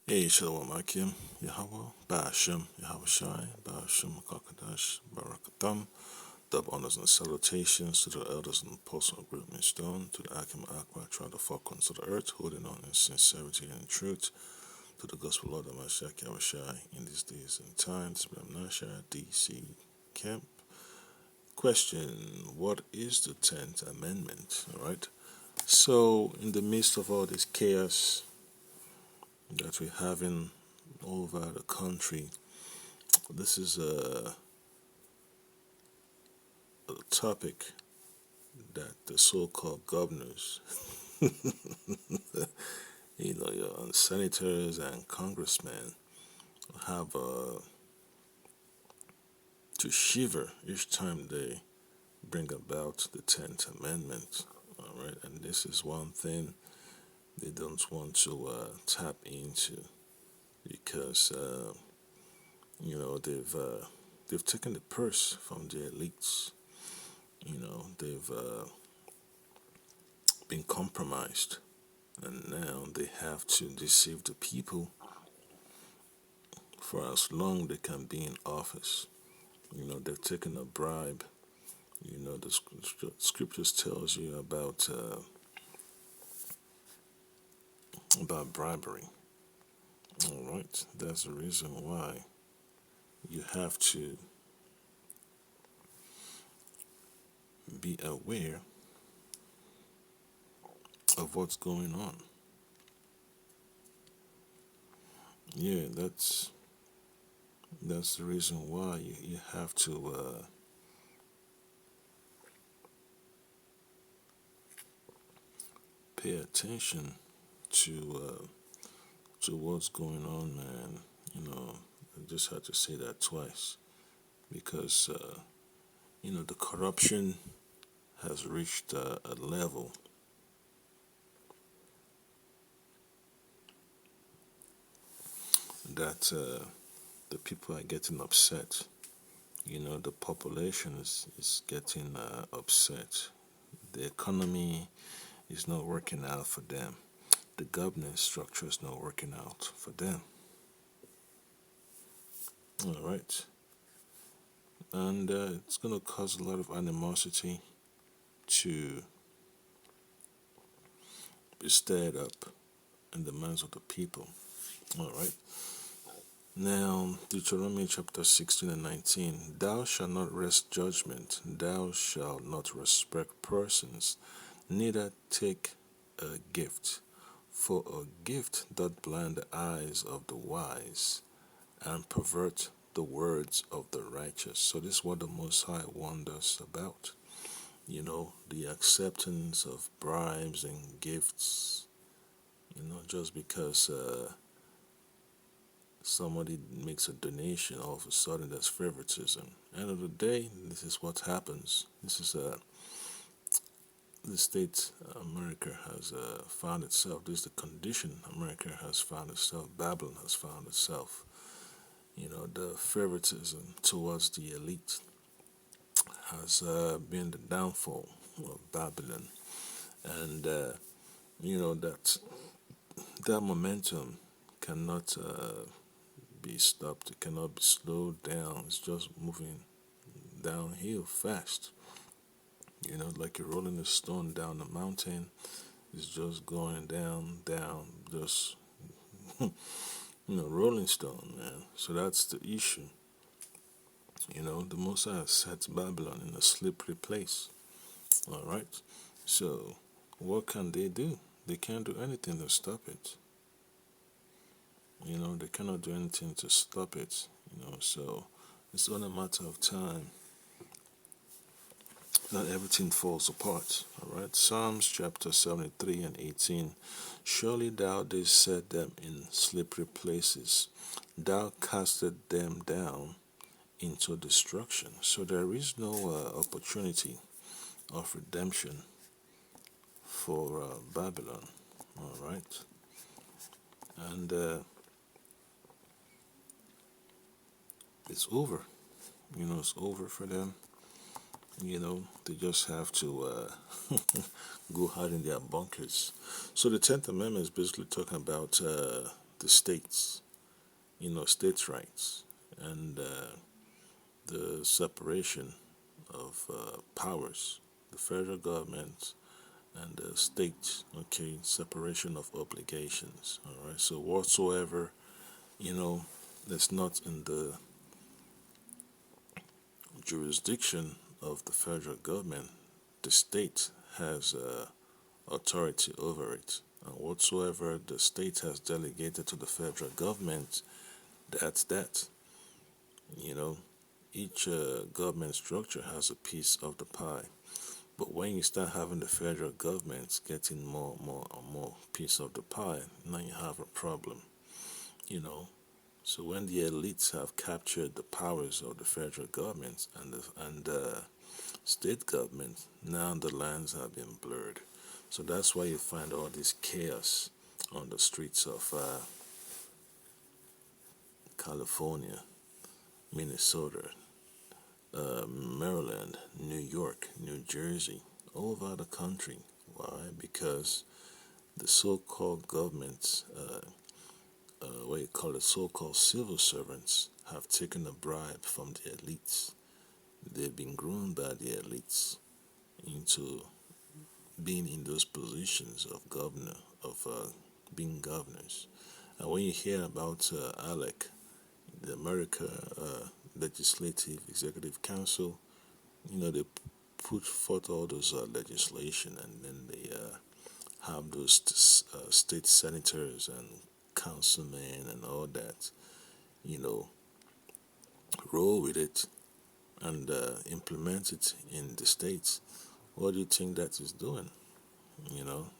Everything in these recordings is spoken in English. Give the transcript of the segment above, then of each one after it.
Hey, Shalom Akim, Yahweh, Ba'ashem, Yahweh Shai, Ba'ashem, Kakadash, Barakatam, double honors and salutations to the elders and apostles of Great Stone, to the Akim Akbar, trying to fall to the earth, holding on in sincerity and truth, to the gospel Lord of Mashiach Yahweh Shai, in these days and times, Nasha, DC Camp. Question: what is the 10th Amendment? All right. So, in the midst of all this chaos that we're having all over the country, this is a topic that the so-called governors, your senators and congressmen have to shiver each time they bring about the 10th Amendment. All right, and this is one thing they don't want to tap into because they've taken the purse from the elites. They've been compromised, and now they have to deceive the people for as long they can be in office. They've taken a bribe. The scriptures tells you about bribery. All right, that's the reason why you have to be aware of what's going on. Yeah, that's the reason why you have to pay attention to what's going on, man. I just had to say that twice because the corruption has reached a level that the people are getting upset. The population is getting upset. The economy is not working out for them. The governance structure is not working out for them. All right. And it's going to cause a lot of animosity to be stirred up in the minds of the people. All right. Now, Deuteronomy chapter 16 and 19. Thou shalt not wrest judgment, thou shalt not respect persons, neither take a gift. For a gift doth blind the eyes of the wise, and pervert the words of the righteous. So this is what the Most High warned us about. The acceptance of bribes and gifts. Just because somebody makes a donation, all of a sudden that's favoritism. End of the day, this is what happens. This is the state America has found itself. This is the condition America has found itself. Babylon has found itself. The favoritism towards the elite has been the downfall of Babylon, and that momentum cannot be stopped. It cannot be slowed down. It's just moving downhill fast. Like you're rolling a stone down a mountain. It's just going down, just rolling stone, man. So that's the issue. The Most High sets Babylon in a slippery place. All right. So what can they do? They can't do anything to stop it. They cannot do anything to stop it. So it's only a matter of time that everything falls apart. All right. Psalms chapter 73 and 18. Surely thou didst set them in slippery places. Thou casted them down into destruction. So there is no opportunity of redemption for Babylon. All right. And it's over. It's over for them. They just have to go hide in their bunkers. So the 10th Amendment is basically talking about the states, states' rights, and the separation of powers, the federal government and the state, okay, separation of obligations, all right? So whatsoever, you know, that's not in the jurisdiction of the federal government, the state has authority over it. And whatsoever the state has delegated to the federal government, that's that. You know, each government structure has a piece of the pie. But when you start having the federal government getting more piece of the pie, now you have a problem. You know, so when the elites have captured the powers of the federal government and state government, now the lines have been blurred. So that's why you find all this chaos on the streets of California, Minnesota, Maryland, New York, New Jersey, all over the country. Why? Because the so-called governments, what you call it, so-called civil servants, have taken a bribe from the elites. They've been groomed by the elites into being in those positions of governor, of being governors. And when you hear about ALEC, the America Legislative Executive Council, they put forth all those legislation, and then they have those state senators and councilmen and all that, you know, roll with it and implement it in the states. What do you think that is doing?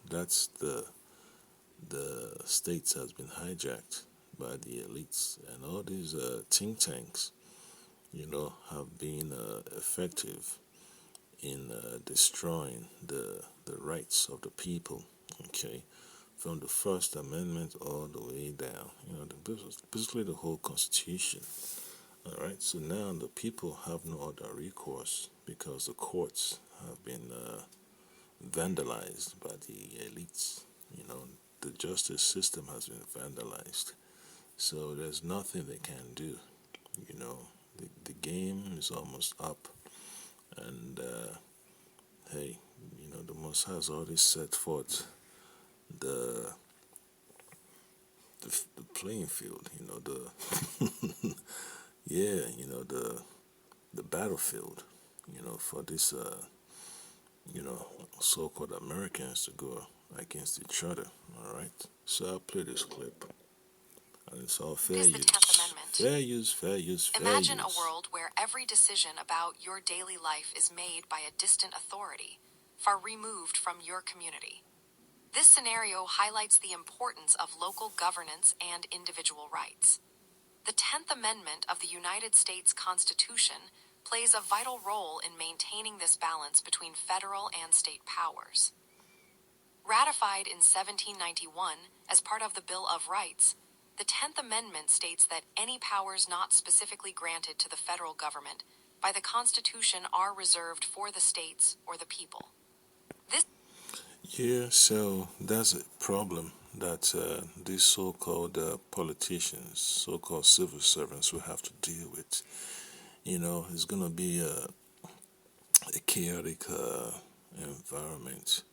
That's the states has been hijacked by the elites, and all these think tanks, have been effective in destroying the rights of the people. Okay, from the First Amendment all the way down. Basically the whole Constitution. All right. So now the people have no other recourse because the courts have been vandalized by the elites. The justice system has been vandalized. So there's nothing they can do. The game is almost up, and hey, the Most has already set forth the the playing field. The yeah, the battlefield. For this so-called Americans to go against each other. All right. So I'll play this clip, and it's all fair use. It is the 10th Amendment. Fair use, fair use, fair Imagine use. a world where every decision about your daily life is made by a distant authority, far removed from your community. This scenario highlights the importance of local governance and individual rights. The 10th Amendment of the United States Constitution plays a vital role in maintaining this balance between federal and state powers. Ratified in 1791 as part of the Bill of Rights, the 10th Amendment states that any powers not specifically granted to the federal government by the Constitution are reserved for the states or the people. Yeah, so that's a problem that these so-called politicians, so-called civil servants will have to deal with. It's going to be a chaotic environment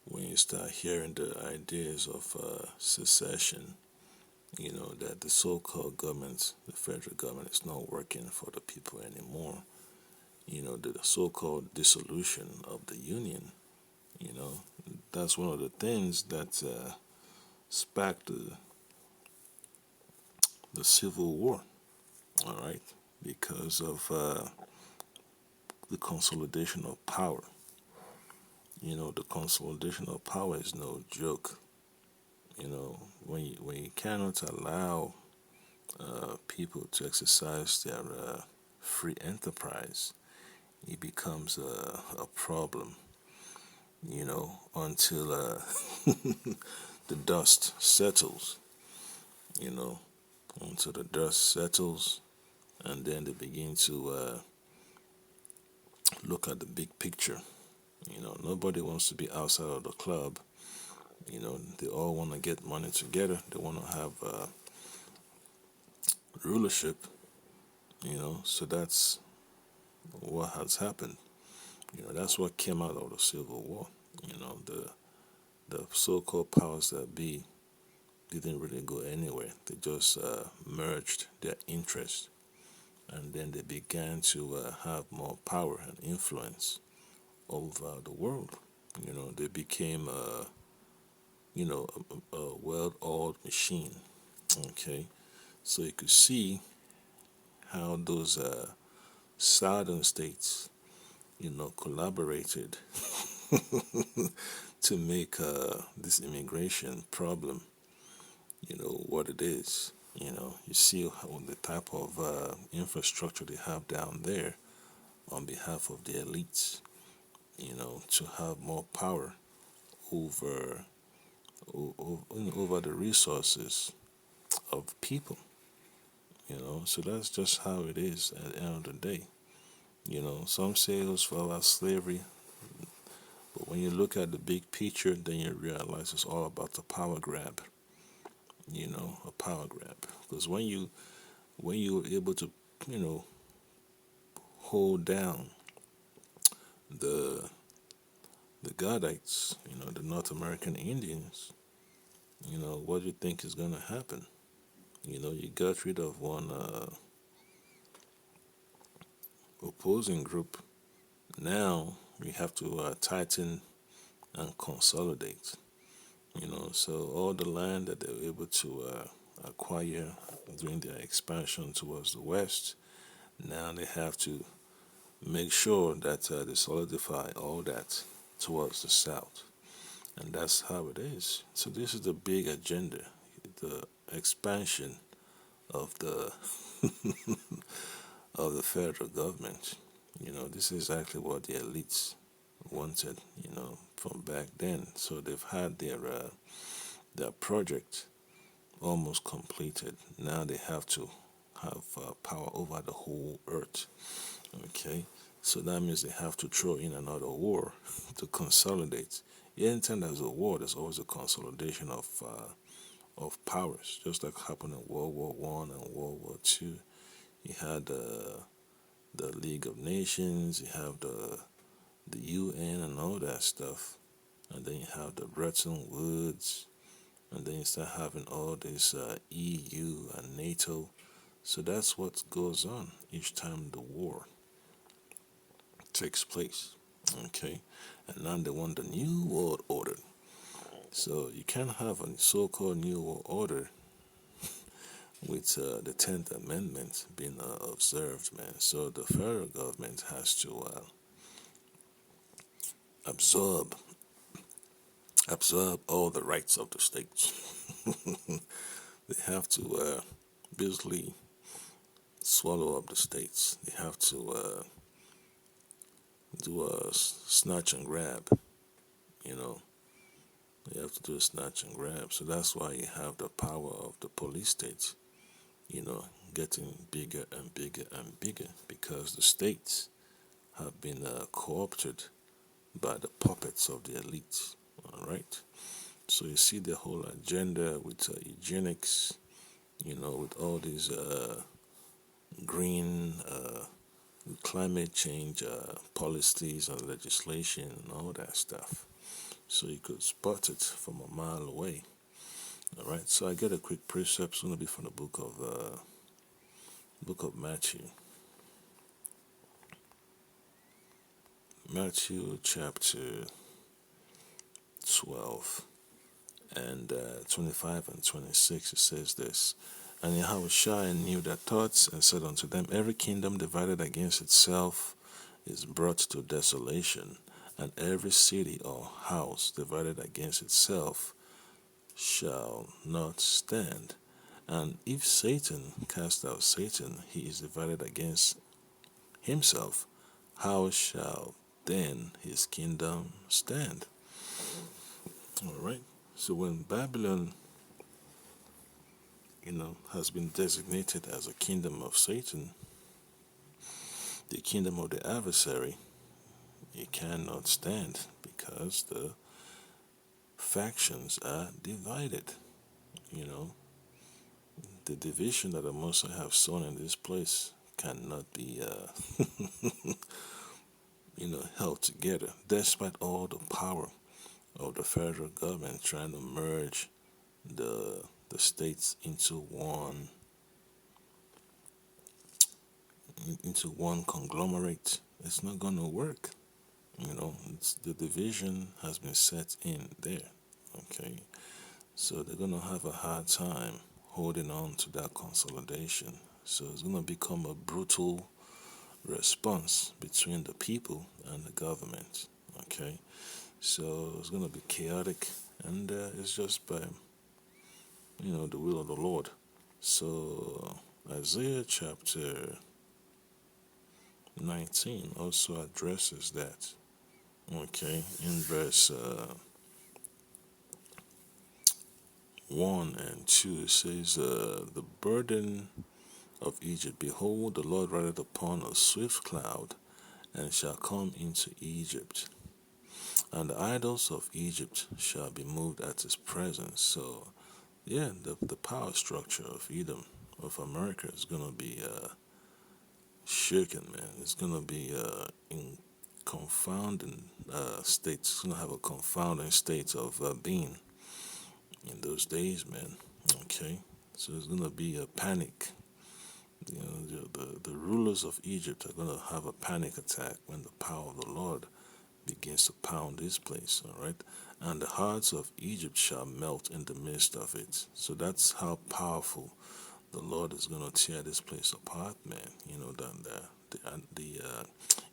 when you start hearing the ideas of secession, that the so-called government, the federal government, is not working for the people anymore. The so-called dissolution of the union, that's one of the things that sparked the Civil War, all right, because of the consolidation of power. The consolidation of power is no joke. When you cannot allow people to exercise their free enterprise, it becomes a problem. Until the dust settles. You know, until the dust settles, and then they begin to look at the big picture. Nobody wants to be outside of the club They all want to get money together. They want to have rulership. So that's what has happened. That's what came out of the Civil War. The so-called powers that be didn't really go anywhere. They just merged their interests, and then they began to have more power and influence over the world. They became a well-oiled machine. Okay, so you could see how those southern states, collaborated to make this immigration problem, what it is. You see how the type of infrastructure they have down there on behalf of the elites, to have more power over over the resources of people. So that's just how it is at the end of the day. Some say it was for about slavery, but when you look at the big picture, then you realize it's all about the power grab. A power grab. Because when you were able to, you know, hold down the the Gadites, the North American Indians, what do you think is gonna happen? You got rid of one opposing group. Now we have to tighten and consolidate. So all the land that they were able to acquire during their expansion towards the west, now they have to make sure that they solidify all that towards the south, and that's how it is. So this is the big agenda, the expansion of the of the federal government. This is exactly what the elites wanted. From back then. So they've had their project almost completed. Now they have to have power over the whole earth. Okay, so that means they have to throw in another war to consolidate. Anytime there's a war, there's always a consolidation of powers, just like happened in World War I and World War II. You had the League of Nations, you have the UN and all that stuff, and then you have the Bretton Woods, and then you start having all this EU and NATO. So that's what goes on each time the war takes place. Okay, and now they want the new world order. So you can't have a so-called new world order with the 10th Amendment being observed, man. So the federal government has to absorb all the rights of the states. They have to basically swallow up the states. They have to do a snatch and grab. You know, they have to do a snatch and grab. So that's why you have the power of the police states. Getting bigger and bigger and bigger because the states have been co-opted by the puppets of the elites. All right. So you see the whole agenda with eugenics. With all these green climate change policies and legislation and all that stuff. So you could spot it from a mile away. All right. So I get a quick precept. It's going to be from the book of Matthew. Matthew chapter 12 and 25 and 26. It says this. And Yahushua knew their thoughts and said unto them, every kingdom divided against itself is brought to desolation, and every city or house divided against itself shall not stand. And if Satan cast out Satan, he is divided against himself. How shall then his kingdom stand? All right. So when Babylon, has been designated as a kingdom of Satan, the kingdom of the adversary, it cannot stand because the factions are divided. You know, the division that the Most High have sown in this place cannot be, held together, despite all the power of the federal government trying to merge the states into one conglomerate. It's not going to work. The division has been set in there. Okay, so they're going to have a hard time holding on to that consolidation. So it's going to become a brutal response between the people and the government. Okay, so it's going to be chaotic, and it's just by the will of the Lord. So Isaiah chapter 19 also addresses that. Okay, in verse 1 and 2, it says, the burden of Egypt, behold, the Lord rideth upon a swift cloud, and shall come into Egypt. And the idols of Egypt shall be moved at his presence. So, yeah, the power structure of Edom, of America, is going to be shaken, man. It's going to be in confounding state. It's going to have a confounding state of being in those days, man. Okay, so it's going to be a panic. The rulers of Egypt are going to have a panic attack when the power of the Lord begins to pound this place, all right? And the hearts of Egypt shall melt in the midst of it. So that's how powerful the Lord is going to tear this place apart, man. The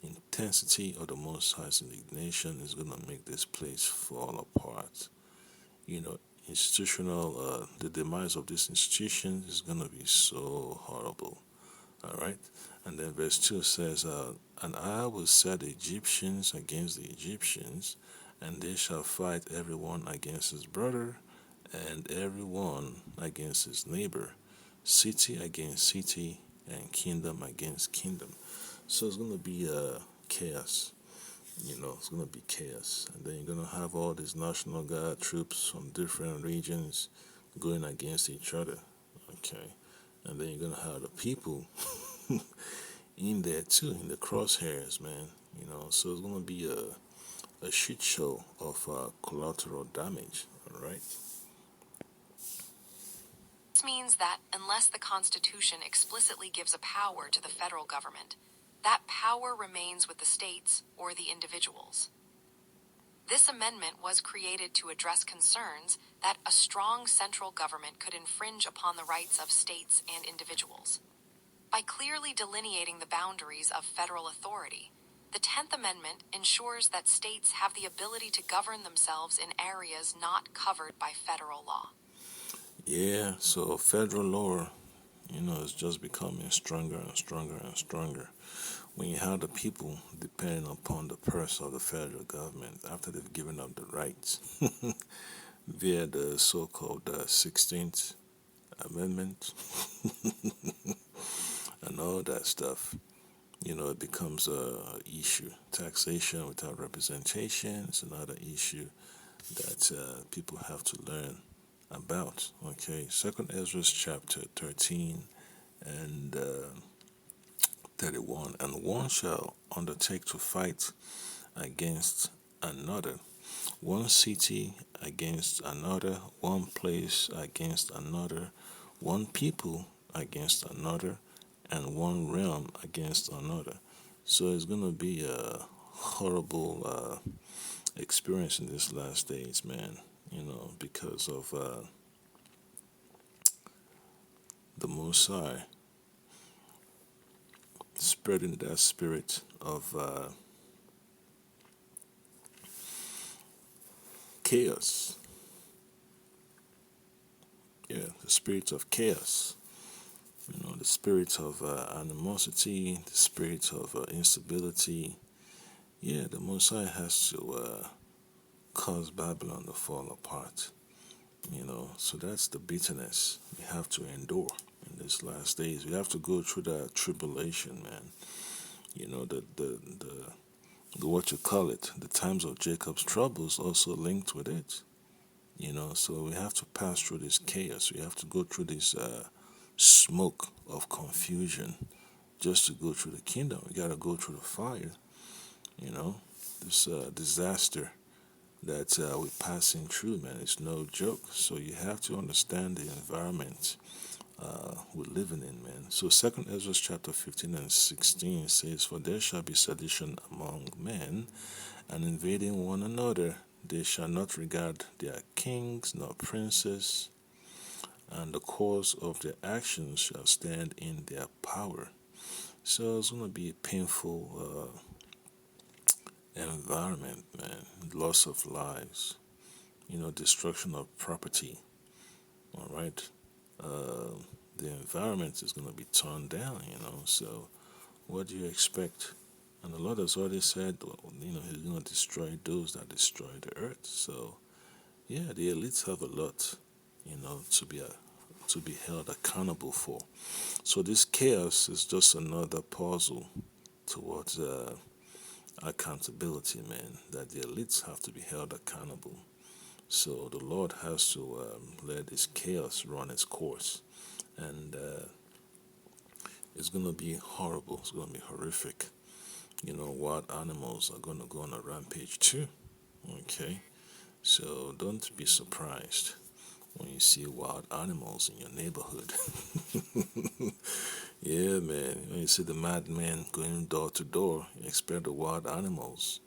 intensity of the Most High's indignation is going to make this place fall apart. The demise of this institution is going to be so horrible. All right. And then verse 2 says, and I will set the Egyptians against the Egyptians, and they shall fight everyone against his brother, and everyone against his neighbor, city against city, and kingdom against kingdom. So it's going to be chaos. It's going to be chaos. And then you're going to have all these National Guard troops from different regions going against each other. Okay. And then you're going to have the people in there too, in the crosshairs, man. So it's going to be a shit show of collateral damage, all right? This means that unless the Constitution explicitly gives a power to the federal government, that power remains with the states or the individuals. This amendment was created to address concerns that a strong central government could infringe upon the rights of states and individuals. By clearly delineating the boundaries of federal authority, the 10th Amendment ensures that states have the ability to govern themselves in areas not covered by federal law. Yeah, so federal law, is just becoming stronger and stronger and stronger. When you have the people depending upon the purse of the federal government after they've given up the rights via the so-called 16th Amendment and all that stuff, it becomes a issue. Taxation without representation is another issue that people have to learn about. Okay, Second Ezra chapter 13 and 31. And one shall undertake to fight against another, one city against another, one place against another, one people against another, and one realm against another. So it's going to be a horrible experience in these last days, man, because of the Most High spreading that spirit of chaos. Yeah, the spirit of chaos. The spirit of animosity, the spirit of instability. Yeah, the Most High has to cause Babylon to fall apart. So that's the bitterness we have to endure in these last days. We have to go through that tribulation, man. The what you call it, the times of Jacob's troubles also linked with it. So we have to pass through this chaos. We have to go through this smoke of confusion just to go through the kingdom. We got to go through the fire, you know. This disaster that we're passing through, man, it's no joke. So you have to understand the environment we're living in, man. So Second Ezra chapter 15 and 16 says, "For there shall be sedition among men, and invading one another. They shall not regard their kings nor princes, and the cause of their actions shall stand in their power." So it's going to be a painful environment, man. Loss of lives, destruction of property. All right. Uh, the environment is going to be torn down. So what do you expect? And the Lord has already said, He's going to destroy those that destroy the earth. So, yeah, the elites have a lot, to be held accountable for. So this chaos is just another puzzle towards accountability, man. That the elites have to be held accountable. So the Lord has to let this chaos run its course, and it's going to be horrible. It's going to be horrific. Wild animals are going to go on a rampage too. Okay, so don't be surprised when you see wild animals in your neighborhood. Yeah, man. When you see the madman going door to door, you expect the wild animals,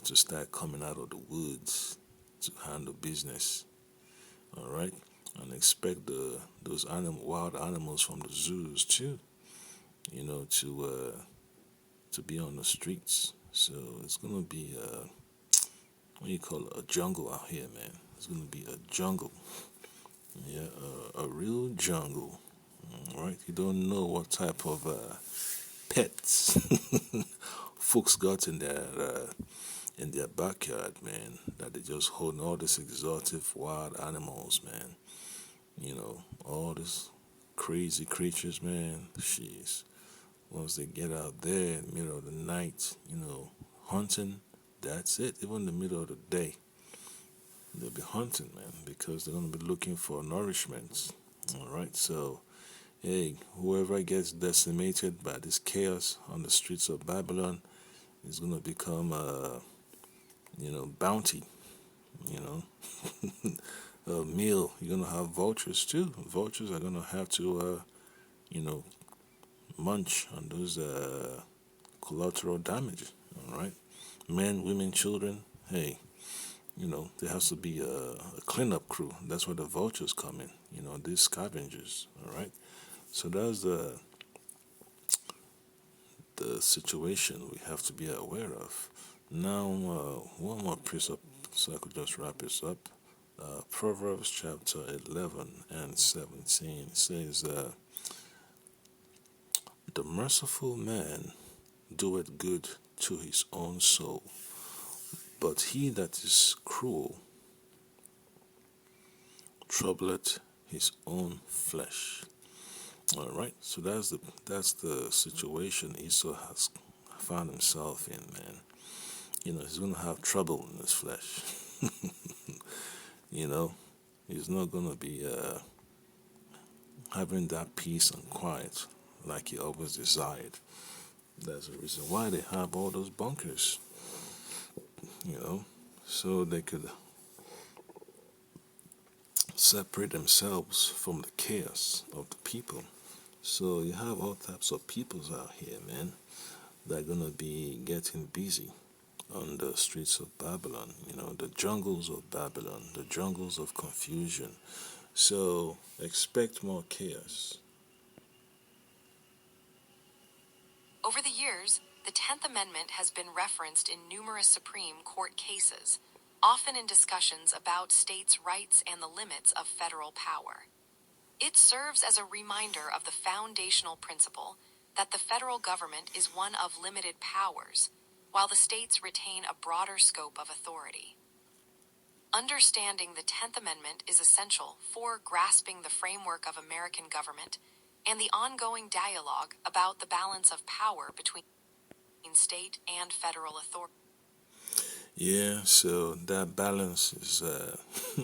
to start coming out of the woods to handle business. All right, and expect those wild animals from the zoos too, to be on the streets. So it's gonna be what you call it, a jungle out here, man. It's gonna be a jungle, yeah, a real jungle. All right, you don't know what type of pets folks got in their backyard, man. That they just hold all these exotic wild animals, man. All these crazy creatures, man. Jeez. Once they get out there in the middle of the night, hunting, that's it. Even in the middle of the day, they'll be hunting, man, because they're going to be looking for nourishment. All right, so, hey, whoever gets decimated by this chaos on the streets of Babylon is going to become bounty, you know, a meal. You're going to have vultures too. Vultures are going to have to, you know, munch on those collateral damage. All right, men, women, children. Hey, there has to be a cleanup crew. That's where the vultures come in. These scavengers. All right, so that's the situation we have to be aware of. Now, one more precept, so I could just wrap this up. Proverbs chapter 11 and 17 says, "The merciful man doeth good to his own soul, but he that is cruel troubleth his own flesh." All right, so that's the situation Esau has found himself in, man. He's gonna have trouble in his flesh. you know, he's not gonna be having that peace and quiet like he always desired. That's the reason why they have all those bunkers. So they could separate themselves from the chaos of the people. So you have all types of peoples out here, man, that are gonna be getting busy on the streets of Babylon, the jungles of Babylon, the jungles of confusion. So expect more chaos. Over the years, the 10th Amendment has been referenced in numerous Supreme Court cases, often in discussions about states' rights and the limits of federal power. It serves as a reminder of the foundational principle that the federal government is one of limited powers, while the states retain a broader scope of authority. Understanding the 10th Amendment is essential for grasping the framework of American government and the ongoing dialogue about the balance of power between state and federal authority. Yeah, so that balance is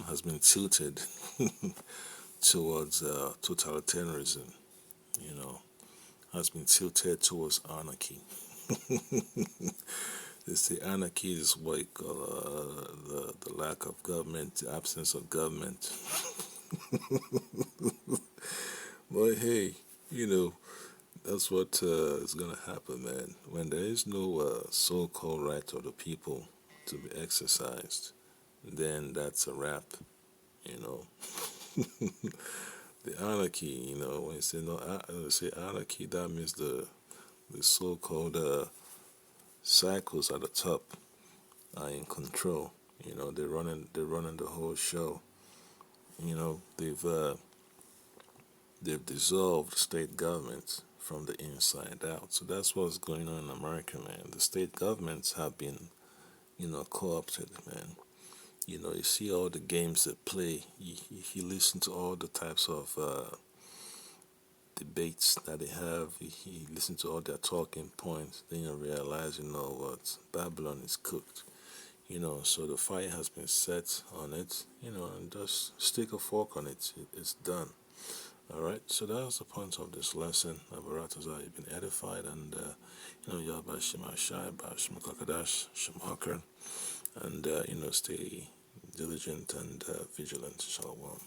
has been tilted towards totalitarianism. You know, has been tilted towards anarchy. They say anarchy is what you call the lack of government, the absence of government. But hey, you know, that's what is going to happen, man. When there is no so called right of the people to be exercised, then that's a wrap, you know. The anarchy, when you say no, say anarchy, that means the so called cycles at the top are in control. They're running the whole show. They've dissolved state governments from the inside out. So that's what's going on in America, man. The state governments have been, co-opted, man. You see all the games they play. You listen to all the types of debates that they have. You listen to all their talking points. Then you realize, what Babylon is cooked. So the fire has been set on it. And just stick a fork on it. It's done. All right, so that was the point of this lesson. Abaratazar, you've been edified, and Yahba Shema Shai, Shema Kakadash, Shema and stay diligent and vigilant. Shalom.